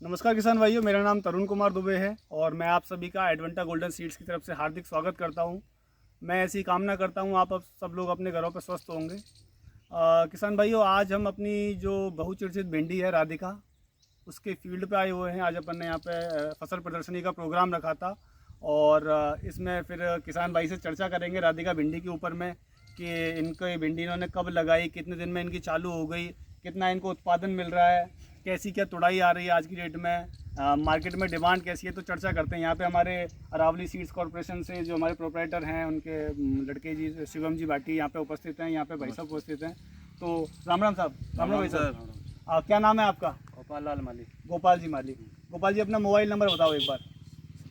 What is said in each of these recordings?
नमस्कार किसान भाइयों, मेरा नाम तरुण कुमार दुबे है और मैं आप सभी का एडवेंटा गोल्डन सीड्स की तरफ से हार्दिक स्वागत करता हूं। मैं ऐसी कामना करता हूं आप सब लोग अपने घरों पर स्वस्थ होंगे। किसान भाइयों, आज हम अपनी जो बहुचर्चित भिंडी है राधिका, उसके फील्ड पे आए हुए हैं। आज अपन ने यहाँ पे फसल प्रदर्शनी का प्रोग्राम रखा था और इसमें फिर किसान भाई से चर्चा करेंगे राधिका भिंडी के ऊपर में कि इनको भिंडी इन्होंने कब लगाई, कितने दिन में इनकी चालू हो गई, कितना इनको उत्पादन मिल रहा है, कैसी क्या तुड़ाई आ रही है आज की डेट में, मार्केट में डिमांड कैसी है। तो चर्चा करते हैं। यहाँ पे हमारे अरावली सीड्स कॉर्पोरेशन से जो हमारे प्रोपराइटर हैं उनके लड़के जी शिवम जी भाटी यहाँ पे उपस्थित हैं। यहाँ पे भाई साहब उपस्थित हैं। तो राम राम साहब। राम राम भाई साहब। क्या नाम है आपका? गोपाल लाल माली। गोपाल जी माली। गोपाल जी, अपना मोबाइल नंबर बताओ एक बार।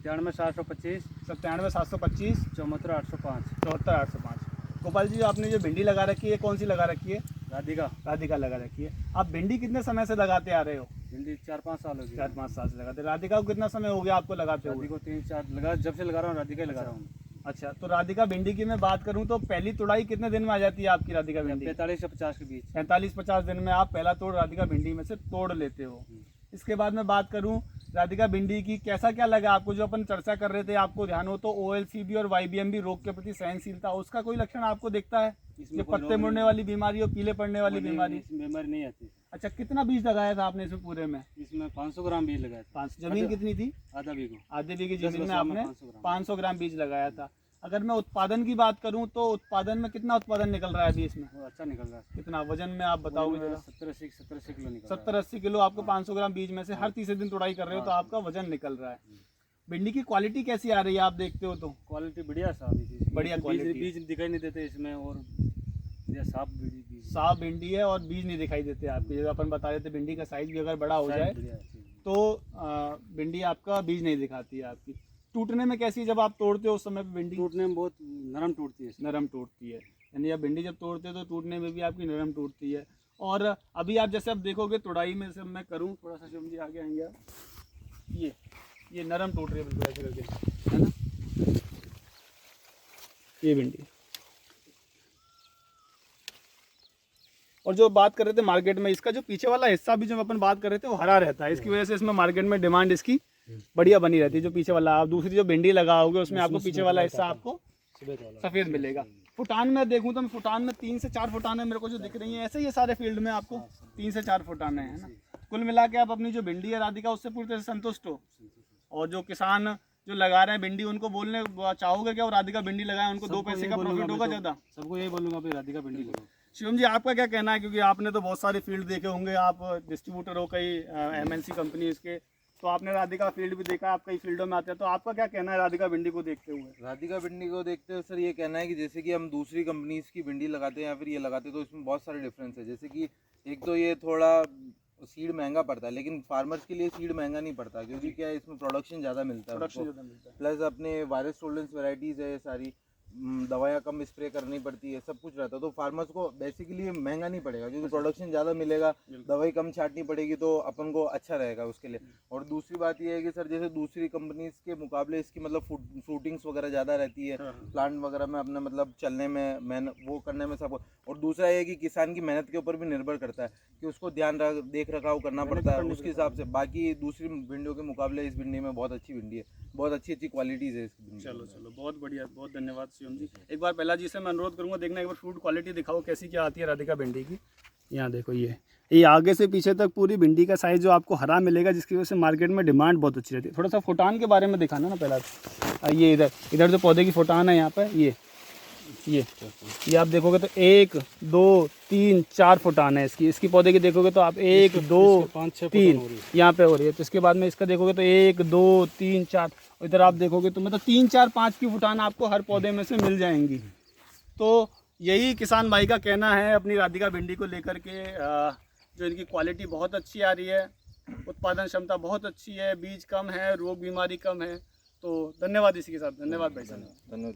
97 725 725 74 805 74 805। गोपाल जी, आपने जो भिंडी लगा रखी है कौन सी लगा रखी है? राधिका। राधिका लगा रखी है। आप भिंडी कितने समय से लगाते आ रहे हो? भिंडी 4-5 साल हो गए। 4-5 साल से लगाते। राधिका को कितना समय हो गया आपको लगाते हुए? राधिका 3-4 लगा, जब से लगा रहा हूँ राधिका ही लगा रहा हूँ। अच्छा, तो राधिका भिंडी की मैं बात करूं तो पहली तुड़ाई कितने दिन में आ जाती है आपकी राधिका भिंडी? 45 से 50 के बीच। 45-50 दिन में आप पहला तोड़ राधिका भिंडी में से तोड़ लेते हो। इसके बाद मैं बात करूं राधिका भिंडी की, कैसा क्या लगा आपको? जो अपन चर्चा कर रहे थे, आपको ध्यान हो तो OLCB और YBM भी रोग के प्रति सहनशीलता, उसका कोई लक्षण आपको दिखता है? ये पत्ते मुड़ने वाली बीमारी और पीले पड़ने वाली बीमारी, बीमारी नहीं आती। अच्छा, कितना बीज लगाया था आपने इसमें पूरे में? इसमें 500 ग्राम बीज लगाया था। 500। जमीन कितनी थी? आधा बीघा। आधे बीघे जमीन में आपने 500 ग्राम बीज लगाया था। अगर मैं उत्पादन की बात करूं तो उत्पादन में कितना उत्पादन निकल रहा है अभी इसमें? अच्छा निकल रहा है। कितना वजन में आप बताओगे जरा? 70-80 किलो निकल। 70-80 किलो आपको 500 ग्राम बीज में से हर तीसरे दिन तुड़ाई कर रहे हो तो आपका वजन निकल रहा है। भिंडी की क्वालिटी कैसी आ रही है आप देखते हो तो? क्वालिटी बढ़िया साफ, बढ़िया क्वालिटी। बीज दिखाई नहीं देते इसमें और साफ बीज। साफ भिंडी है और बीज नहीं दिखाई देते आपके। जो अपन बता रहे थे, भिंडी का साइज भी अगर बड़ा हो जाए तो भिंडी आपका बीज नहीं दिखाती है आपकी। टूटने में कैसी, जब आप तोड़ते हो उस समय पे भिंडी? टूटने में बहुत नरम टूटती है। नरम टूटती है, यानी आप भिंडी जब तोड़ते हो तो टूटने में भी आपकी नरम टूटती है। और अभी आप जैसे अब देखोगे तुड़ाई में से मैं करूं थोड़ा सा, शिवम जी आगे आएंगे आप। ये नरम टूट रही है बिल्कुल ऐसे करके, है ना? ये भिंडी। और जो बात कर रहे थे मार्केट में, इसका जो पीछे वाला हिस्सा भी जो अपन बात कर रहे थे वो हरा रहता है। इसकी वजह से इसमें मार्केट में डिमांड इसकी बढ़िया बनी रहती है। जो पीछे वाला, आप दूसरी जो भिंडी लगाओगे उसमें आपको पीछे वाला हिस्सा आपको सफेद मिलेगा। फुटान में देखूं तो फुटान में 3 से 4 फुटाने मेरे को जो दिख रही है, ऐसे ही सारे फील्ड में आपको 3 से 4 फुटाने हैं ना। कुल मिला के आप अपनी जो भिंडी है राधिका उससे पूरी तरह से संतुष्ट हो? और जो किसान जो लगा रहे हैं भिंडी, उनको बोलने चाहोगे क्या वो राधिका भिंडी लगाए, उनको 2 पैसे का प्रॉफिट होगा ज़्यादा? सबको यही बोलूंगा भाई, राधिका भिंडी लगाओ। शिवम जी, आपका क्या कहना है? क्योंकि आपने तो बहुत सारे फील्ड देखे होंगे, आप डिस्ट्रीब्यूटर हो कई MNC कंपनीज के, तो आपने राधिका फील्ड भी देखा, आप कई फील्डों में आते हैं, तो आपका क्या कहना है राधिका भिंडी को देखते हुए? राधिका भिंडी को देखते हुए सर ये कहना है कि जैसे कि हम दूसरी कंपनीज की भिंडी लगाते हैं या फिर ये लगाते हैं तो इसमें बहुत सारे डिफरेंस है। जैसे कि एक तो ये थोड़ा सीड महंगा पड़ता है, लेकिन फार्मर्स के लिए सीड महंगा नहीं पड़ता, क्योंकि क्या है इसमें प्रोडक्शन ज़्यादा मिलता है। प्लस अपने वायरस टोलरेंस वेराइटीज़ है सारी, दवाइयाँ कम स्प्रे करनी पड़ती है, सब कुछ रहता है। तो फार्मर्स को बेसिकली महंगा नहीं पड़ेगा, क्योंकि प्रोडक्शन ज़्यादा मिलेगा, दवाई कम छाटनी पड़ेगी, तो अपन को अच्छा रहेगा उसके लिए। और दूसरी बात ये है कि सर जैसे दूसरी कंपनीज के मुकाबले इसकी मतलब फ्रूटिंग्स वगैरह ज़्यादा रहती है, प्लांट वगैरह में अपना मतलब चलने में वो करने में सब। और दूसरा ये कि किसान की मेहनत के ऊपर भी निर्भर करता है कि उसको देख रखाव करना पड़ता है उसके हिसाब से। बाकी दूसरी भिंडियों के मुकाबले इस भिंडी में बहुत अच्छी भिंडी है, बहुत अच्छी क्वालिटीज़ है इस भिंडी। चलो बहुत बढ़िया, बहुत धन्यवाद शिवम जी। एक बार पहला जी से मैं अनुरोध करूंगा, देखना एक बार फ्रूट क्वालिटी दिखाओ कैसी क्या आती है राधिका भिंडी की। यहाँ देखो, ये आगे से पीछे तक पूरी भिंडी का साइज जो आपको हरा मिलेगा, जिसकी वजह से मार्केट में डिमांड बहुत अच्छी रहती है। थोड़ा सा फुटान के बारे में दिखाना ना पहला। ये इधर जो पौधे की फुटान है यहाँ पे, ये आप देखोगे तो 1 2 3 4 फुटान है इसकी पौधे की। देखोगे तो आप 1 2 3 यहाँ पे हो रही है। तो इसके बाद में इसका देखोगे तो 1 2 3 4, इधर आप देखोगे तो मतलब 3 4 5 की फुटान आपको हर पौधे में से मिल जाएंगी। तो यही किसान भाई का कहना है अपनी राधिका भिंडी को लेकर के। जो इनकी क्वालिटी बहुत अच्छी आ रही है, उत्पादन क्षमता बहुत अच्छी है, बीज कम है, रोग बीमारी कम है। तो धन्यवाद इसी के साथ। धन्यवाद भाई साहब। धन्यवाद।